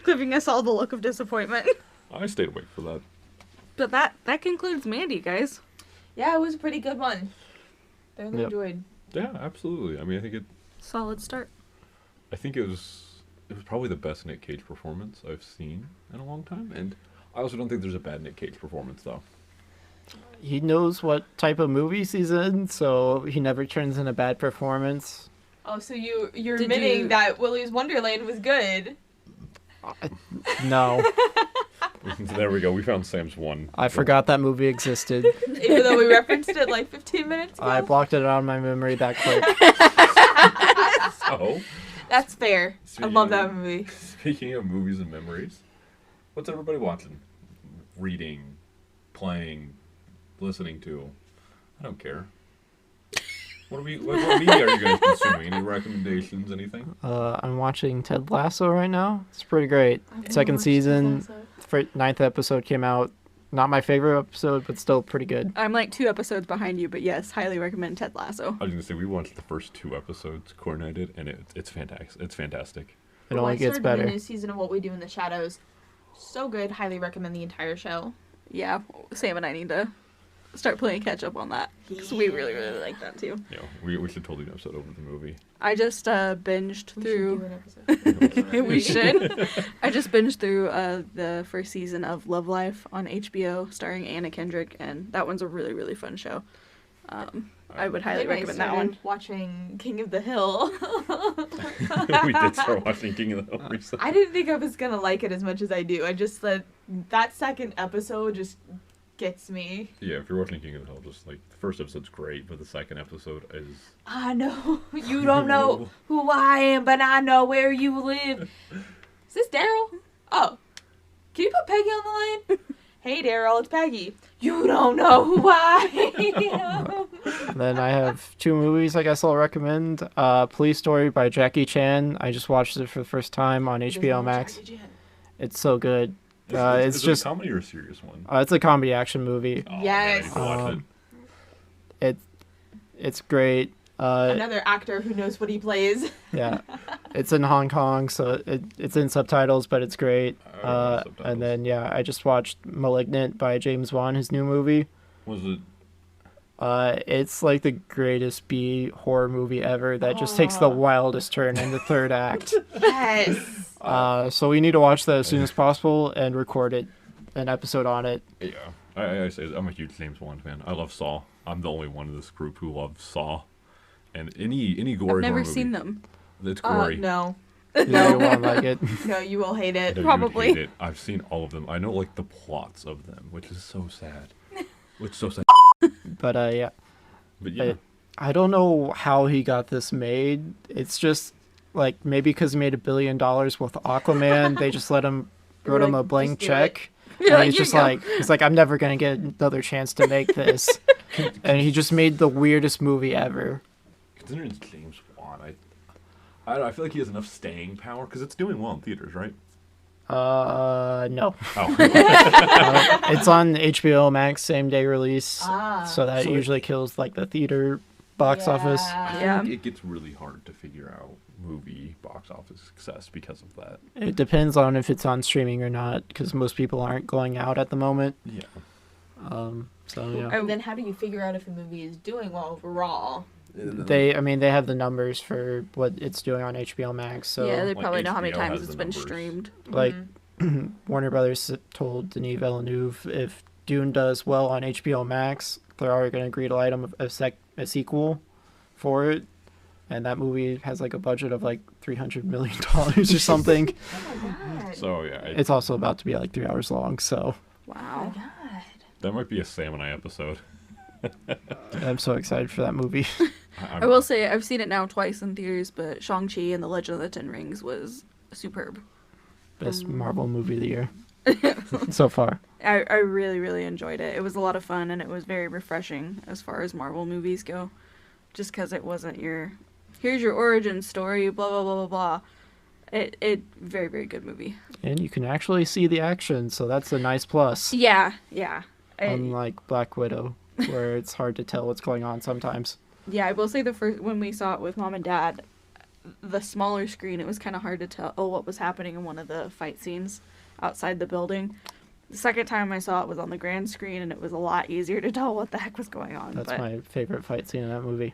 giving us all the look of disappointment. I stayed awake for that. But that concludes Mandy, guys. Yeah, it was a pretty good one. Thoroughly Yep. enjoyed. Yeah, absolutely. I mean, Solid start. I think it was probably the best Nick Cage performance I've seen in a long time, and I also don't think there's a bad Nick Cage performance though. He knows what type of movies he's in, so he never turns in a bad performance. Oh, so you're Did admitting you- that Willy's Wonderland was good. No, There we go. We found Sam's one. I forgot that movie existed. Even though we referenced it like 15 minutes ago. I blocked it out of my memory that quick. So, That's fair. I love that movie. speaking of movies and memories, what's everybody watching? Reading, playing, listening to? I don't care. What media are you guys consuming? Any recommendations? Anything? I'm watching Ted Lasso right now. It's pretty great. I've Second watched season, Ted Lasso. 9th episode came out. Not my favorite episode, but still pretty good. I'm like 2 episodes behind you, but yes, highly recommend Ted Lasso. I was gonna say we watched the first 2 episodes coordinated, and it's fantastic. It's fantastic. It Well, only I gets started the better. new season of What We Do in the Shadows. So good. Highly recommend the entire show. Yeah, Sam and I need to start playing catch up on that because we really, really like that too. You know, we should totally do an episode over the movie. I just binged We through. should do an episode. We should. I just binged through the first season of Love Life on HBO, starring Anna Kendrick, and that one's a really, really fun show. I would highly Then I recommend that started one. watching King of the Hill. We did start watching King of the Hill recently. I didn't think I was gonna like it as much as I do. I just that second episode just gets me. Yeah, if you're watching King of the Hill, just like the first episode's great, but the second episode is. I know you don't know who I am, but I know where you live. Is this Daryl? Oh, can you put Peggy on the line? Hey, Daryl, it's Peggy. You don't know who I am. Then I have 2 movies I guess I'll recommend. Police Story by Jackie Chan. I just watched it for the first time on HBO Max. It's so good. It's just a comedy or a serious one. It's a comedy action movie. Oh, Yes. man, I need to watch it. It's great. Another actor who knows what he plays. Yeah, it's in Hong Kong, so it's in subtitles, but it's great. And then I just watched *Malignant* by James Wan, his new movie. Was it? It's like the greatest B horror movie ever that just takes the wildest turn in the third act. Yes. So we need to watch that as soon as possible and record an episode on it. Yeah, I say I'm a huge James Wan fan. I love Saw. I'm the only one in this group who loves Saw. And any gory I've never horror seen movie, them. it's gory. No. Yeah, you won't like it. No, you will hate it. No, Probably. you'd hate it. I've seen all of them. I know like the plots of them, which is so sad. But yeah. But yeah, I don't know how he got this made. It's just like maybe because he made $1 billion with Aquaman, they just wrote him a blank just do check. You're And like, he's "Here just you go." he's like, I'm never gonna get another chance to make this. And he just made the weirdest movie ever. considering it's James Wan, I don't know, I feel like he has enough staying power because it's doing well in theaters, right? No. Oh, It's on HBO Max, same day release. So that So usually kills like the theater box office. I feel Yeah. like it gets really hard to figure out movie box office success because of that. It depends on if it's on streaming or not, because most people aren't going out at the moment. Yeah. So yeah. And then how do you figure out if a movie is doing well overall? They have the numbers for what it's doing on HBO Max. So yeah, they like, probably know how many HBO times has it's the been numbers. streamed. like Warner Brothers told Denis Villeneuve, if Dune does well on HBO Max, they're already going to agree to light him a sequel for it. And that movie has like a budget of like $300 million or something. Oh my god. So yeah, It's also about to be like 3 hours long. So Oh Wow. my god. that might be a Sam and I episode. I'm so excited for that movie. I will say I've seen it now twice in theaters, but Shang-Chi and the Legend of the Ten Rings was superb. Best Marvel movie of the year so far. I really, really enjoyed it. It was a lot of fun, and it was very refreshing as far as Marvel movies go. Just because it wasn't here's your origin story, blah, blah, blah, blah, blah. It very, very good movie. And you can actually see the action, so that's a nice plus. Yeah. Unlike Black Widow, where it's hard to tell what's going on sometimes. Yeah, I will say when we saw it with Mom and Dad, the smaller screen, it was kind of hard to tell what was happening in one of the fight scenes outside the building. The second time I saw it was on the grand screen, and it was a lot easier to tell what the heck was going on. That's but my favorite fight scene in that movie.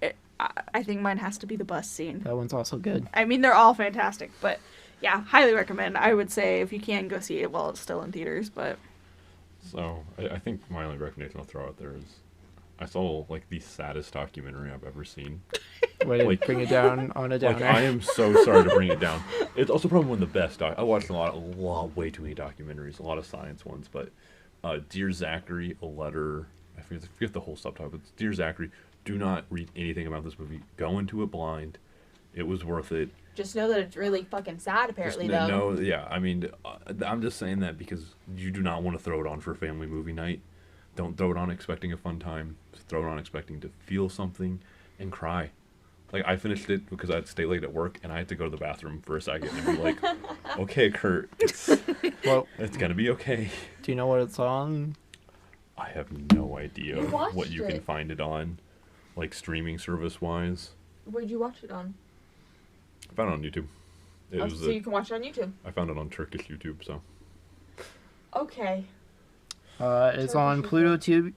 I think mine has to be the bus scene. That one's also good. I mean, they're all fantastic, but yeah, highly recommend. I would say if you can, go see it while it's still in theaters, but... So I think my only recommendation I'll throw out there is I saw like the saddest documentary I've ever seen. Way to Like- bring it down on a downer. Like I am so sorry to bring it down. It's also probably one of the best. I watched way too many documentaries, a lot of science ones. But Dear Zachary, a letter. I forget the whole subtitle. But it's Dear Zachary. Do not read anything about this movie. Go into it blind. It was worth it. Just know that it's really fucking sad, apparently, though. No, yeah. I mean, I'm just saying that because you do not want to throw it on for family movie night. Don't throw it on expecting a fun time. Just throw it on expecting to feel something and cry. Like, I finished it because I had to stay late at work, and I had to go to the bathroom for a second and be like, okay, Kurt, Well, it's going to be okay. do you know what it's on? I have no idea You watched what you can it. find it on, like, streaming service-wise. Where'd you watch it on? I found it on YouTube. So you can watch it on YouTube. I found it on Turkish YouTube, so. Okay. It's on Pluto TV,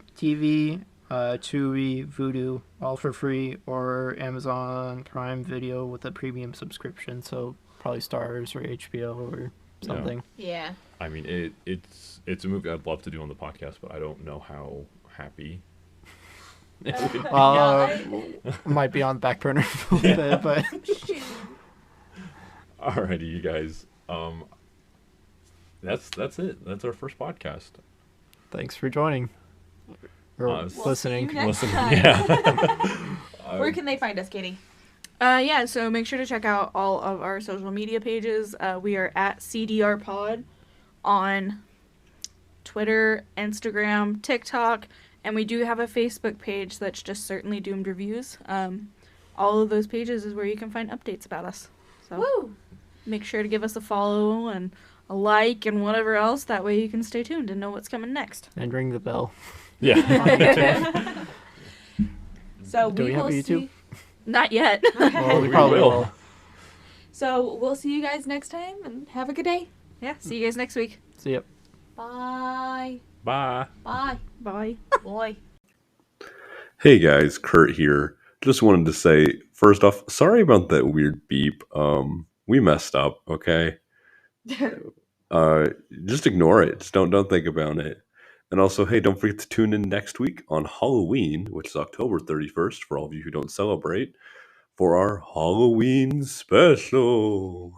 Tubi, Vudu, all for free, or Amazon Prime Video with a premium subscription. So probably Stars or HBO or something. Yeah. I mean, it's a movie I'd love to do on the podcast, but I don't know how happy. Might be on the back burner for a little bit, but Alrighty, you guys. That's it. That's our first podcast. thanks for joining. Or We'll listening. see you next Listen, time. yeah. Where can they find us, Katie? Yeah, so make sure to check out all of our social media pages. We are at CDR Pod on Twitter, Instagram, TikTok, and we do have a Facebook page that's just Certainly Doomed Reviews. All of those pages is where you can find updates about us. So Woo! make sure to give us a follow and a like and whatever else. That way you can stay tuned and know what's coming next. And ring the bell. Yeah. So Do we have will a YouTube? see. Not yet. Well, we We probably will. will. So we'll see you guys next time, and have a good day. Yeah, see you guys next week. See ya. Bye. Bye. Bye. Bye. Boy. Hey guys, Kurt here. Just wanted to say, first off, sorry about that weird beep. We messed up, okay? Just ignore it. Just don't think about it. And also, hey, don't forget to tune in next week on Halloween, which is October 31st, for all of you who don't celebrate, for our Halloween special.